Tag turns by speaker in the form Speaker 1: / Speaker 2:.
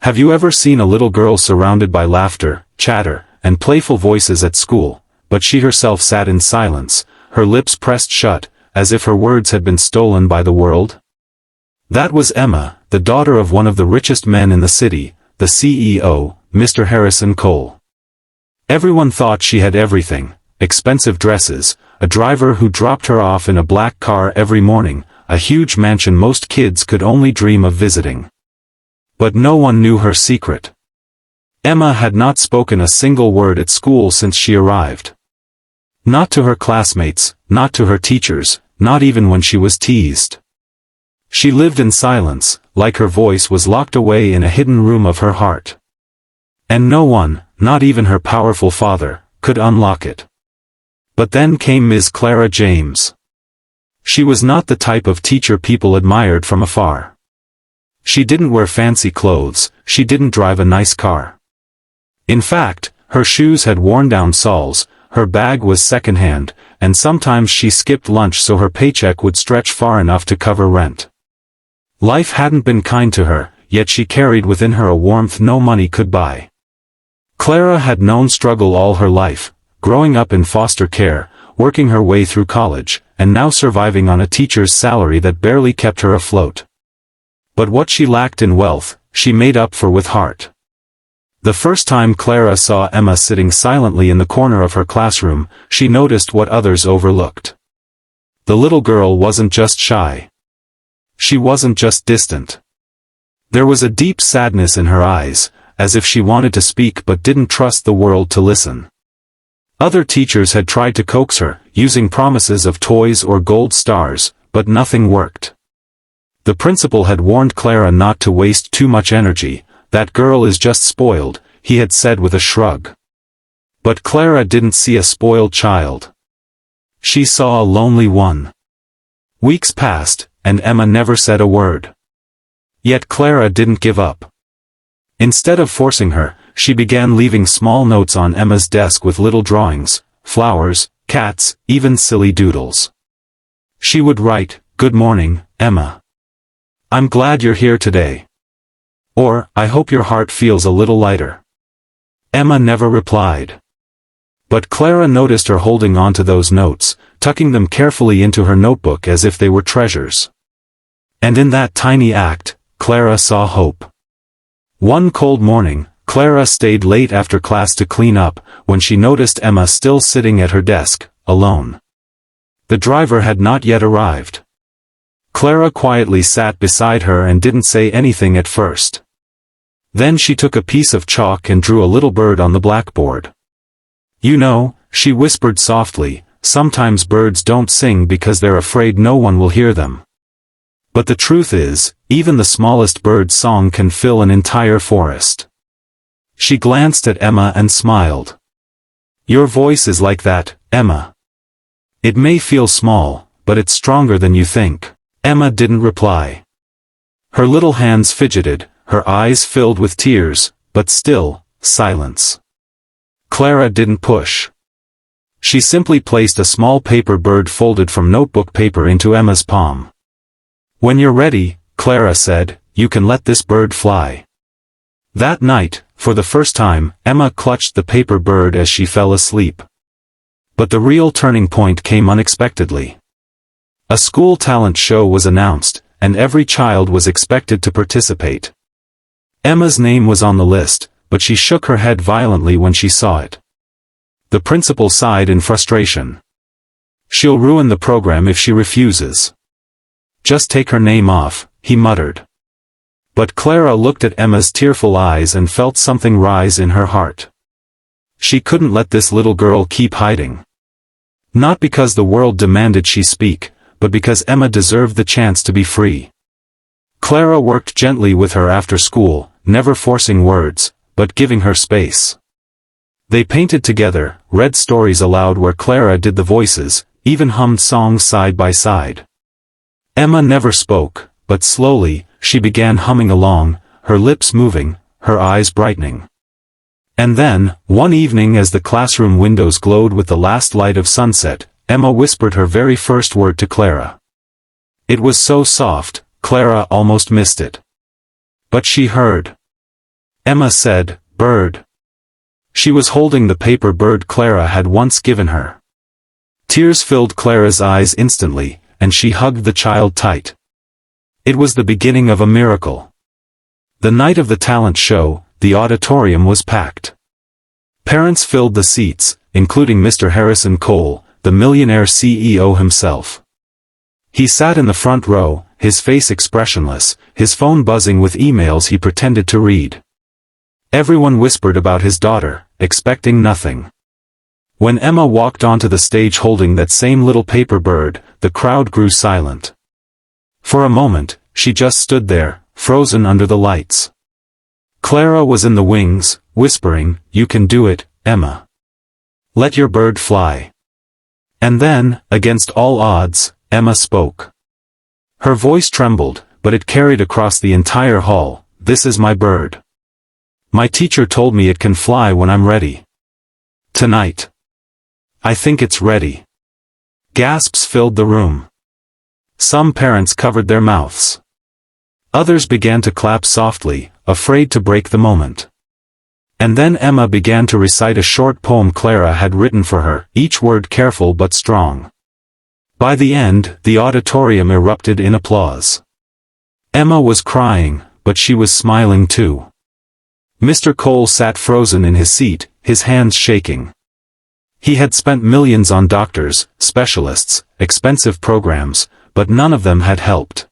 Speaker 1: Have you ever seen a little girl surrounded by laughter, chatter, and playful voices at school, but she herself sat in silence, her lips pressed shut, as if her words had been stolen by the world? That was Emma, the daughter of one of the richest men in the city, the CEO, Mr. Harrison Cole. Everyone thought she had everything: expensive dresses, a driver who dropped her off in a black car every morning, a huge mansion most kids could only dream of visiting. But no one knew her secret. Emma had not spoken a single word at school since she arrived. Not to her classmates, not to her teachers, not even when she was teased. She lived in silence, like her voice was locked away in a hidden room of her heart. And no one, not even her powerful father, could unlock it. But then came Ms. Clara James. She was not the type of teacher people admired from afar. She didn't wear fancy clothes, she didn't drive a nice car. In fact, her shoes had worn-down soles, her bag was secondhand, and sometimes she skipped lunch so her paycheck would stretch far enough to cover rent. Life hadn't been kind to her, yet she carried within her a warmth no money could buy. Clara had known struggle all her life, growing up in foster care, working her way through college, and now surviving on a teacher's salary that barely kept her afloat. But what she lacked in wealth, she made up for with heart. The first time Clara saw Emma sitting silently in the corner of her classroom, she noticed what others overlooked. The little girl wasn't just shy. She wasn't just distant. There was a deep sadness in her eyes, as if she wanted to speak but didn't trust the world to listen. Other teachers had tried to coax her, using promises of toys or gold stars, but nothing worked. The principal had warned Clara not to waste too much energy. "That girl is just spoiled," he had said with a shrug. But Clara didn't see a spoiled child. She saw a lonely one. Weeks passed, and Emma never said a word. Yet Clara didn't give up. Instead of forcing her, she began leaving small notes on Emma's desk with little drawings, flowers, cats, even silly doodles. She would write, "Good morning, Emma. I'm glad you're here today." Or, "I hope your heart feels a little lighter." Emma never replied. But Clara noticed her holding on to those notes, tucking them carefully into her notebook as if they were treasures. And in that tiny act, Clara saw hope. One cold morning, Clara stayed late after class to clean up, when she noticed Emma still sitting at her desk, alone. The driver had not yet arrived. Clara quietly sat beside her and didn't say anything at first. Then she took a piece of chalk and drew a little bird on the blackboard. "You know," she whispered softly, "sometimes birds don't sing because they're afraid no one will hear them. But the truth is, even the smallest bird's song can fill an entire forest." She glanced at Emma and smiled. "Your voice is like that, Emma. It may feel small, but it's stronger than you think." Emma didn't reply. Her little hands fidgeted, her eyes filled with tears, but still, silence. Clara didn't push. She simply placed a small paper bird folded from notebook paper into Emma's palm. "When you're ready," Clara said, "you can let this bird fly." That night, for the first time, Emma clutched the paper bird as she fell asleep. But the real turning point came unexpectedly. A school talent show was announced, and every child was expected to participate. Emma's name was on the list, but she shook her head violently when she saw it. The principal sighed in frustration. "She'll ruin the program if she refuses." "Just take her name off," he muttered. But Clara looked at Emma's tearful eyes and felt something rise in her heart. She couldn't let this little girl keep hiding. Not because the world demanded she speak, but because Emma deserved the chance to be free. Clara worked gently with her after school, never forcing words, but giving her space. They painted together, read stories aloud where Clara did the voices, even hummed songs side by side. Emma never spoke, but slowly, she began humming along, her lips moving, her eyes brightening. And then, one evening as the classroom windows glowed with the last light of sunset, Emma whispered her very first word to Clara. It was so soft, Clara almost missed it. But she heard. Emma said, "Bird." She was holding the paper bird Clara had once given her. Tears filled Clara's eyes instantly, and she hugged the child tight. It was the beginning of a miracle. The night of the talent show, the auditorium was packed. Parents filled the seats, including Mr. Harrison Cole, the Millionaire CEO himself. He sat in the front row, his face expressionless, his phone buzzing with emails he pretended to read. Everyone whispered about his daughter, expecting nothing. When Emma walked onto the stage holding that same little paper bird, the crowd grew silent. For a moment, she just stood there, frozen under the lights. Clara was in the wings, whispering, "You can do it, Emma. Let your bird fly." And then, against all odds, Emma spoke. Her voice trembled, but it carried across the entire hall. "This is my bird. My teacher told me it can fly when I'm ready. Tonight. I think it's ready." Gasps filled the room. Some parents covered their mouths. Others began to clap softly, afraid to break the moment. And then Emma began to recite a short poem Clara had written for her, each word careful but strong. By the end, the auditorium erupted in applause. Emma was crying, but she was smiling too. Mr. Cole sat frozen in his seat, his hands shaking. He had spent millions on doctors, specialists, expensive programs, but none of them had helped.